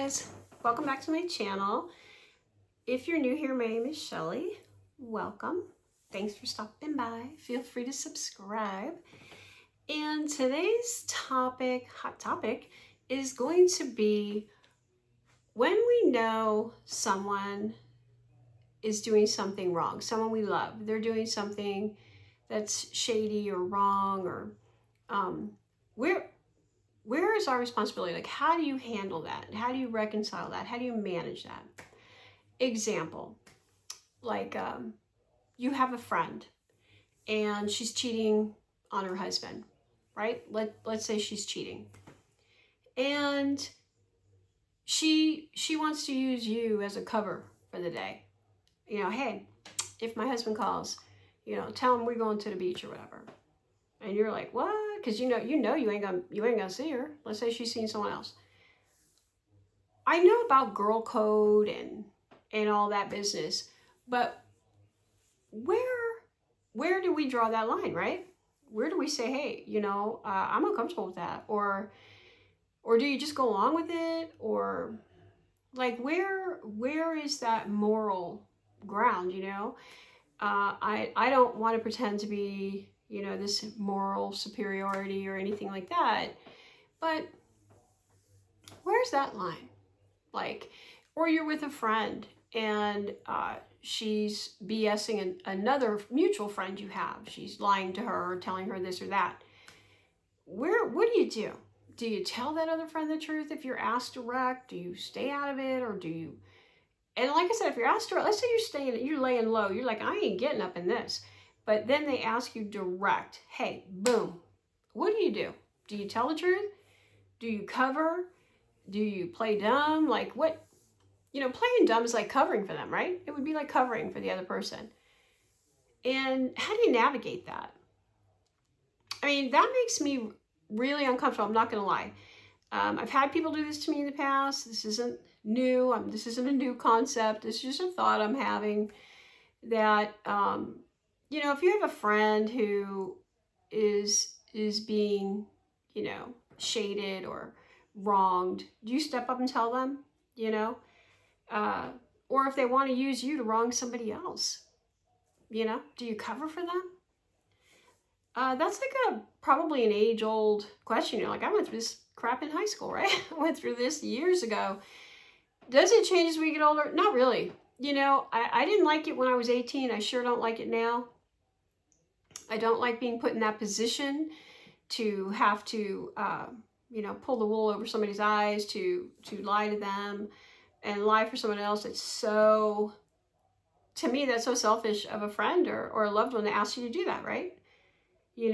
guys, welcome back to my channel. If you're new here, my name is Shelly. Welcome. Thanks for stopping by. Feel free to subscribe. And today's hot topic, is going to be when we know someone is doing something wrong, someone we love, they're doing something that's shady or wrong, or where is our responsibility? Like, how do you handle that? How do you reconcile that? How do you manage that? Example, like you have a friend and she's cheating on her husband, right? Let's say she's cheating. And she wants to use you as a cover for the day. You know, hey, if my husband calls, tell him we're going to the beach or whatever. And you're like, what? Because you ain't gonna see her. Let's say she's seen someone else. I know about girl code and all that business, but where do we draw that line, right? Where do we say, hey, I'm uncomfortable with that, or do you just go along with it, or like where is that moral ground? I don't want to pretend to be this moral superiority or anything like that, but where's that line? Like, or you're with a friend and she's BSing another mutual friend you have. She's lying to her, telling her this or that. What do you do? Do you tell that other friend the truth if you're asked direct? Do you stay out of it, or do you? And like I said, if you're asked direct, let's say you're laying low. You're like, I ain't getting up in this. But then they ask you direct. Hey, boom. What do? Do you tell the truth? Do you cover? Do you play dumb? Like what? Playing dumb is like covering for them, right? It would be like covering for the other person. And how do you navigate that? I mean, that makes me really uncomfortable. I'm not going to lie. I've had people do this to me in the past. This isn't new. This isn't a new concept. This is just a thought I'm having that, if you have a friend who is being, shaded or wronged, do you step up and tell them, or if they want to use you to wrong somebody else, do you cover for them? That's like probably an age-old question. Like, I went through this crap in high school, right? I went through this years ago. Does it change as we get older? Not really. I didn't like it when I was 18. I sure don't like it now. I don't like being put in that position to have to, pull the wool over somebody's eyes, to lie to them and lie for someone else. It's so, to me, that's so selfish of a friend or a loved one to ask you to do that, right? And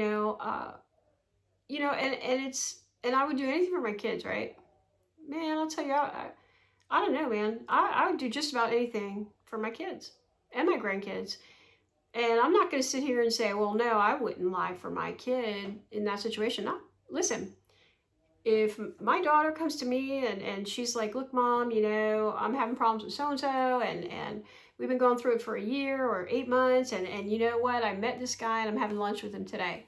I would do anything for my kids, right? Man, I'll tell you, I don't know, man. I would do just about anything for my kids and my grandkids. And I'm not going to sit here and say, well, no, I wouldn't lie for my kid in that situation. No, listen, if my daughter comes to me and she's like, look, Mom, I'm having problems with so-and-so, and we've been going through it for a year or 8 months, and you know what? I met this guy and I'm having lunch with him today.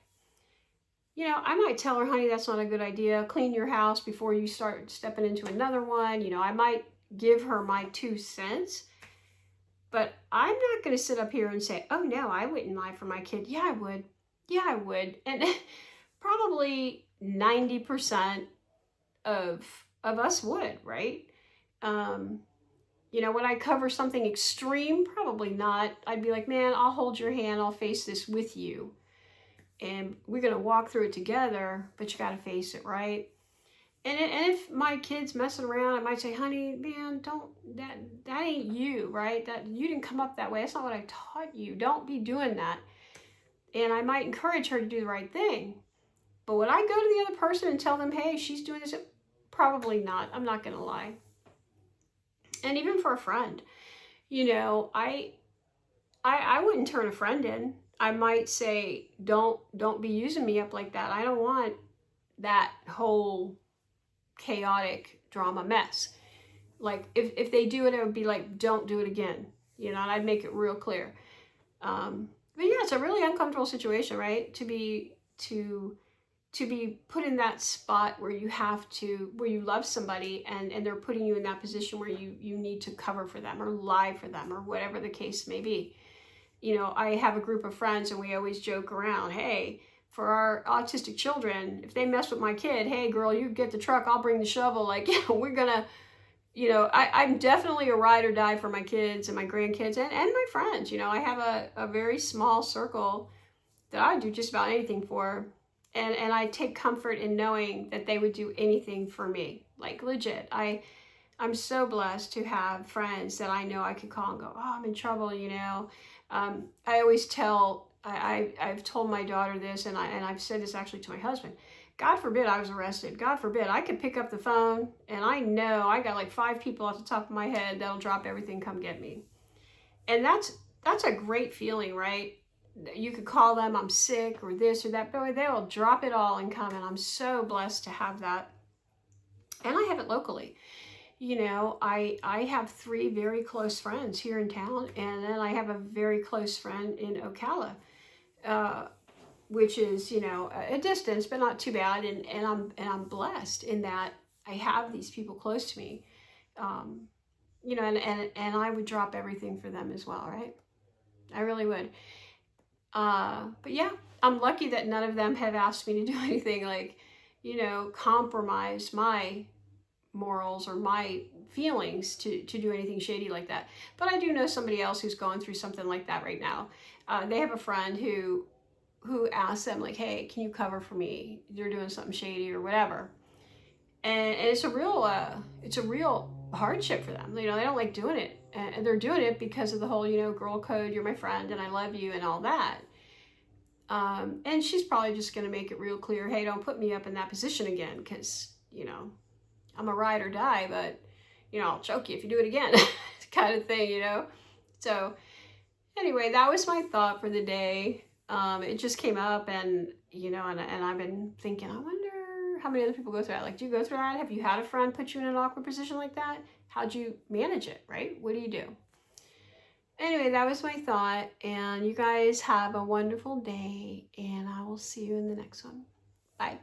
I might tell her, honey, that's not a good idea. Clean your house before you start stepping into another one. I might give her my 2 cents, but I'm not going to sit up here and say, oh, no, I wouldn't lie for my kid. Yeah, I would. Yeah, I would. And probably 90% of us would, right? Would I cover something extreme? Probably not. I'd be like, man, I'll hold your hand. I'll face this with you. And we're going to walk through it together, but you got to face it, right? And if my kid's messing around, I might say, honey, man, that ain't you, right? That you didn't come up that way. That's not what I taught you. Don't be doing that. And I might encourage her to do the right thing. But would I go to the other person and tell them, hey, she's doing this? Probably not. I'm not going to lie. And even for a friend, I wouldn't turn a friend in. I might say, don't be using me up like that. I don't want that whole chaotic drama mess. Like, if they do it, I would be like, don't do it again. And I'd make it real clear. But yeah, it's a really uncomfortable situation, right? To to be put in that spot where where you love somebody, and they're putting you in that position where you need to cover for them or lie for them or whatever the case may be. You know, I have a group of friends and we always joke around, hey, for our autistic children, if they mess with my kid, hey girl, you get the truck, I'll bring the shovel. Like, we're gonna, I'm definitely a ride or die for my kids and my grandkids and my friends. I have a very small circle that I do just about anything for. And I take comfort in knowing that they would do anything for me. Like, legit. I'm so blessed to have friends that I know I could call and go, oh, I'm in trouble. I always I've told my daughter this, and I've said this actually to my husband. God forbid I was arrested. God forbid I could pick up the phone, and I know I got like 5 people off the top of my head that'll drop everything, come get me. And that's a great feeling, right? You could call them, I'm sick or this or that, but they'll drop it all and come. And I'm so blessed to have that. And I have it locally. I have 3 very close friends here in town, and then I have a very close friend in Ocala, uh, which is a distance, but not too bad. And I'm blessed in that I have these people close to me, um, and I would drop everything for them as well, right? I really would. But yeah, I'm lucky that none of them have asked me to do anything like, compromise my morals or my feelings to do anything shady like that. But I do know somebody else who's going through something like that right now. They have a friend who asked them like, hey, can you cover for me? They're doing something shady or whatever. And it's a real hardship for them. They don't like doing it. And they're doing it because of the whole, girl code, you're my friend and I love you and all that. And she's probably just going to make it real clear, hey, don't put me up in that position again, because, I'm a ride or die, but, I'll choke you if you do it again, kind of thing. So anyway, that was my thought for the day. It just came up, and, and I've been thinking, I wonder how many other people go through that. Like, do you go through that? Have you had a friend put you in an awkward position like that? How'd you manage it, right? What do you do? Anyway, that was my thought, and you guys have a wonderful day, and I will see you in the next one. Bye.